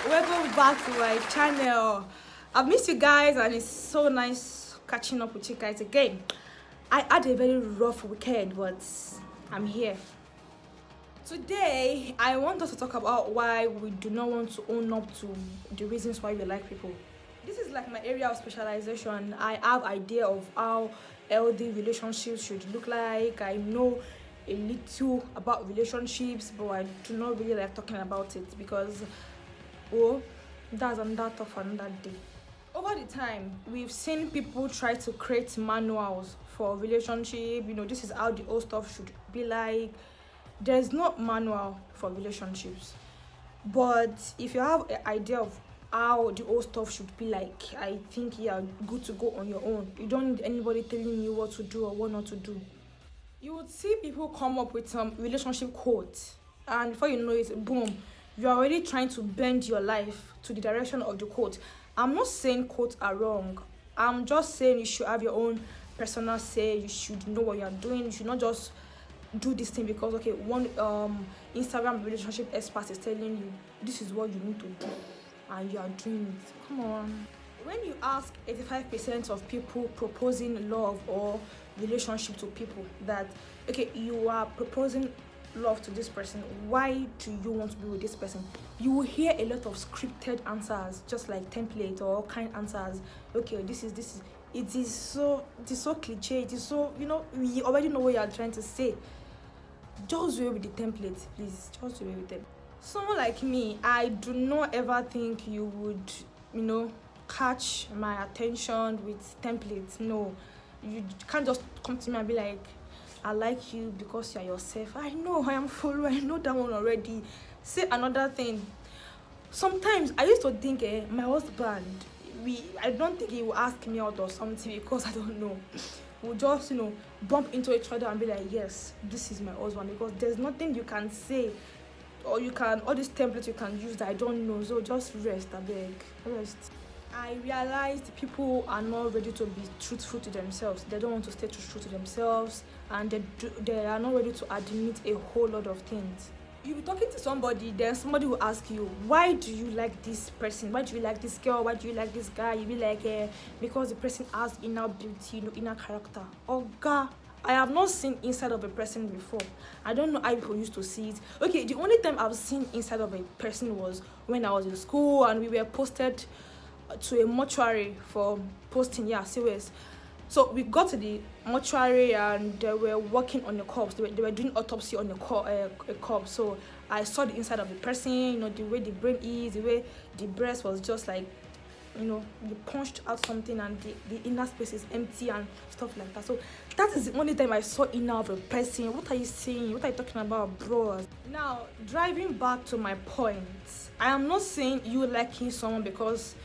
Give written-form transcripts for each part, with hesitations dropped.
Welcome back to my channel. I've missed you guys and it's so nice catching up with you guys again. I had a very rough weekend, but I'm here. Today, I want us to talk about why we do not want to own up to the reasons why we like people. This is like my area of specialization. I have idea of how healthy relationships should look like. I know a little about relationships, but I do not really like talking about it because that's another tough another day. Over the time, we've seen people try to create manuals for relationship. This is how the old stuff should be like. There's no manual for relationships, but if you have an idea of how the old stuff should be like, I think you're good to go on your own. You don't need anybody telling you what to do or what not to do. You would see people come up with some relationship quotes, and before you know it, boom, you're already trying to bend your life to the direction of the quote. I'm not saying quotes are wrong. I'm just saying you should have your own personal say. You should know what you're doing. You should not just do this thing because one Instagram relationship expert is telling you this is what you need to do and you are doing it. Come on. When you ask 85% of people proposing love or relationship to people that you are proposing love to this person, why do you want to be with this person, you will hear a lot of scripted answers, just like template or kind answers. This is it is so cliche. It is so, we already know what you are trying to say. Just away with the template, please. Just away with it. Someone like me, I do not ever think you would catch my attention with templates. No, you can't just come to me and be like, I like you because you're yourself. I know, I am full. I know that one already. Say another thing. Sometimes I used to think my husband, I don't think he will ask me out or something because I don't know. We'll just bump into each other and be like, yes, this is my husband, because there's nothing you can say or all these templates you can use that I don't know. So just rest, I beg, rest. I realized people are not ready to be truthful to themselves. They don't want to stay true to themselves, and they are not ready to admit a whole lot of things. You'll be talking to somebody, then somebody will ask you, why do you like this person? Why do you like this girl? Why do you like this guy? You'll be like, because the person has inner beauty, inner character. Oh God, I have not seen inside of a person before. I don't know how people used to see it. The only time I've seen inside of a person was when I was in school and we were posted to a mortuary for posting, serious. So we got to the mortuary and they were working on the corpse. They were doing autopsy on a corpse. So I saw the inside of the person, the way the brain is, the way the breast was just like, you punched out something and the inner space is empty and stuff like that. So that is the only time I saw inner of a person. What are you saying? What are you talking about, bro? Now, driving back to my point, I am not saying you liking someone because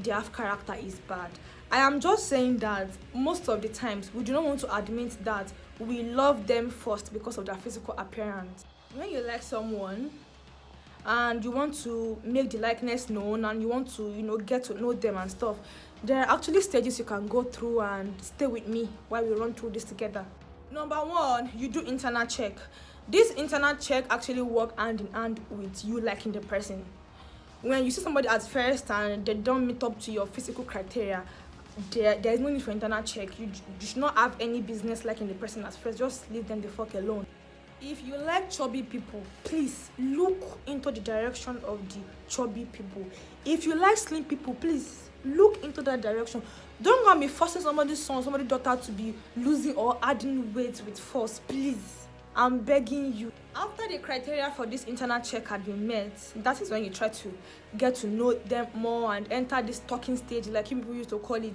their character is bad. I am just saying that most of the times we do not want to admit that we love them first because of their physical appearance. When you like someone and you want to make the likeness known and you want to get to know them and stuff, there are actually stages you can go through, and stay with me while we run through this together. Number one, you do internal check. This internal check actually work hand in hand with you liking the person. When you see somebody at first and they don't meet up to your physical criteria, there is no need for internal check. You should not have any business liking the person at first. Just leave them the fuck alone. If you like chubby people, please look into the direction of the chubby people. If you like slim people, please look into that direction. Don't go and be forcing somebody's son, somebody's daughter to be losing or adding weight with force, please. I'm begging you. After the criteria for this internal check had been met, that is when you try to get to know them more and enter this talking stage, like you people used to call it.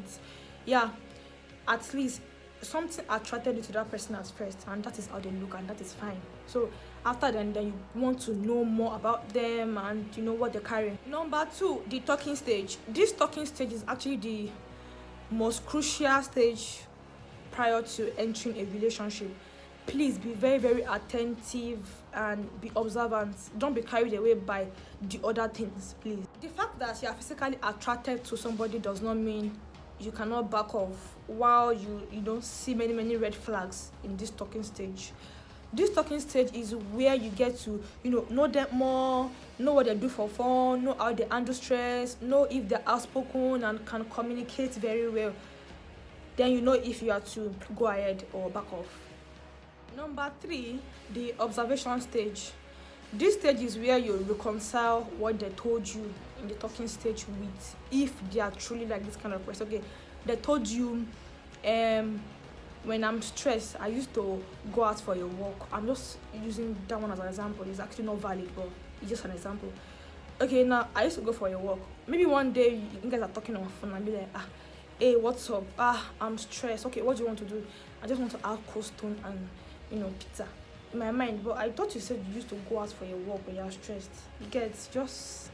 At least something attracted you to that person at first, and that is how they look, and that is fine. So after then you want to know more about them and what they're carrying. Number two, the talking stage. This talking stage is actually the most crucial stage prior to entering a relationship. Please be very, very attentive and be observant. Don't be carried away by the other things, please. The fact that you are physically attracted to somebody does not mean you cannot back off while you don't see many red flags in this talking stage. This talking stage is where you get to, know them more, know what they do for fun, know how they handle stress, know if they're outspoken and can communicate very well. Then you know if you are to go ahead or back off. Number 3, the observation stage. This stage is where you reconcile what they told you in the talking stage with, if they are truly like this kind of person. Okay, they told you, when I'm stressed, I used to go out for a walk. I'm just using that one as an example. It's actually not valid, but it's just an example. Okay, now I used to go for a walk. Maybe one day you guys are talking on the phone and be like, hey, what's up? I'm stressed. Okay, what do you want to do? I just want to have cold stone and pizza. In my mind, but I thought you said you used to go out for a walk when you're stressed. You get just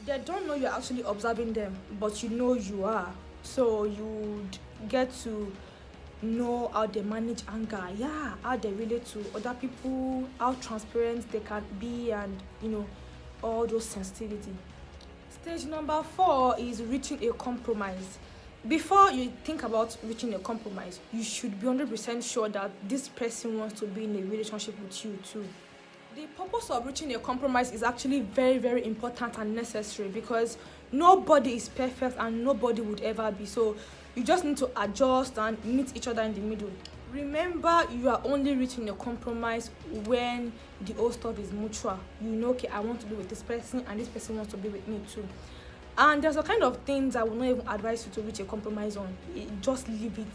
they don't know you're actually observing them, but you know you are. So you get to know how they manage anger, how they relate to other people, how transparent they can be, and all those sensitivity. Stage number 4 is reaching a compromise. Before you think about reaching a compromise, you should be 100% sure that this person wants to be in a relationship with you too. The purpose of reaching a compromise is actually very, very important and necessary, because nobody is perfect and nobody would ever be. So you just need to adjust and meet each other in the middle. Remember, you are only reaching a compromise when the whole stuff is mutual. Okay, I want to be with this person and this person wants to be with me too. And there's a kind of things I will not even advise you to reach a compromise on. Just leave it.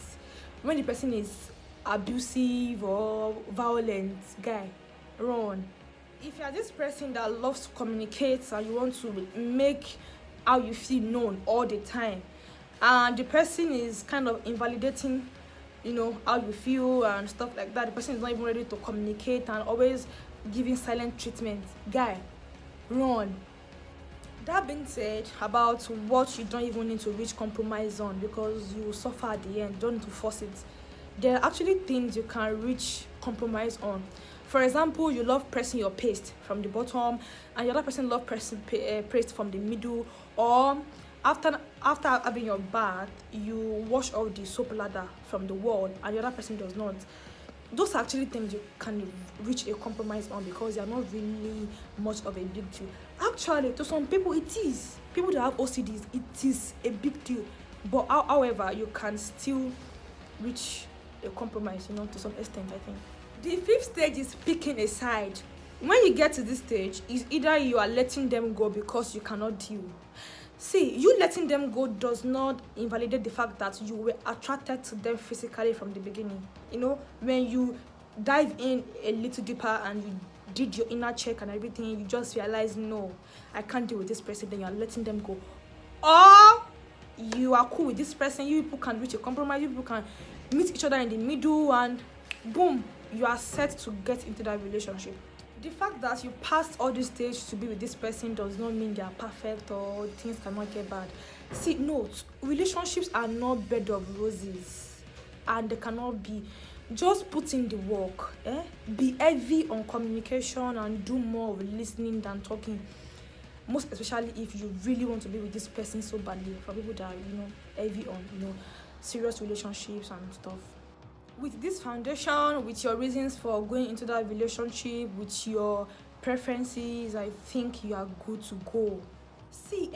When the person is abusive or violent, guy, run. If you are this person that loves to communicate and you want to make how you feel known all the time, and the person is kind of invalidating how you feel and stuff like that, the person is not even ready to communicate and always giving silent treatment, guy, run. That being said, about what you don't even need to reach compromise on, because you will suffer at the end, you don't need to force it. There are actually things you can reach compromise on. For example, you love pressing your paste from the bottom and the other person loves pressing paste from the middle, or after having your bath, you wash off the soap ladder from the wall and the other person does not. Those are actually things you can reach a compromise on, because they are not really much of a big deal. Actually, to some people, it is. People that have OCDs, it is a big deal. But however, you can still reach a compromise, to some extent, I think. The 5th stage is picking a side. When you get to this stage, it's either you are letting them go because you cannot deal. See, you letting them go does not invalidate the fact that you were attracted to them physically from the beginning. When you dive in a little deeper and you did your inner check and everything, you just realize, no, I can't deal with this person, then you are letting them go. Or you are cool with this person, you people can reach a compromise, you people can meet each other in the middle, and boom, you are set to get into that relationship. The fact that you passed all this stage to be with this person does not mean they are perfect or things cannot get bad. See, note, relationships are not bed of roses, and they cannot be. Just put in the work. Be heavy on communication and do more of listening than talking. Most especially if you really want to be with this person so badly. For people that are heavy on serious relationships and stuff. With this foundation, with your reasons for going into that relationship, with your preferences, I think you are good to go. See,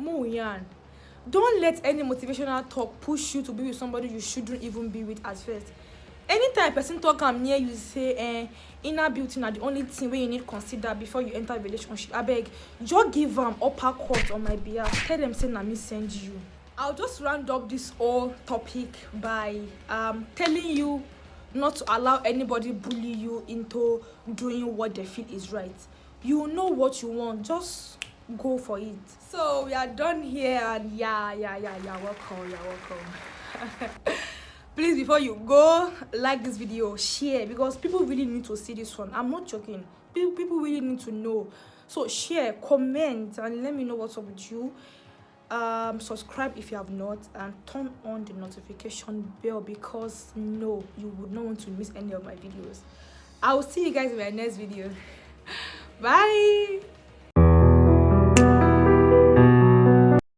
Moyan, don't let any motivational talk push you to be with somebody you shouldn't even be with at first. Anytime person talk near you, say inner beauty are the only thing where you need to consider before you enter a relationship. Abeg, just give them uppercut on my behalf. Tell them say na me send you. I'll just round up this whole topic by telling you not to allow anybody bully you into doing what they feel is right. You know what you want, just go for it. So we are done here, and you're welcome. Please, before you go, like this video, share, because people really need to see this one. I'm not joking. People really need to know. So share, comment, and let me know what's up with you. Subscribe if you have not, and turn on the notification bell, because no, you would not want to miss any of my videos. I will see you guys in my next video. Bye.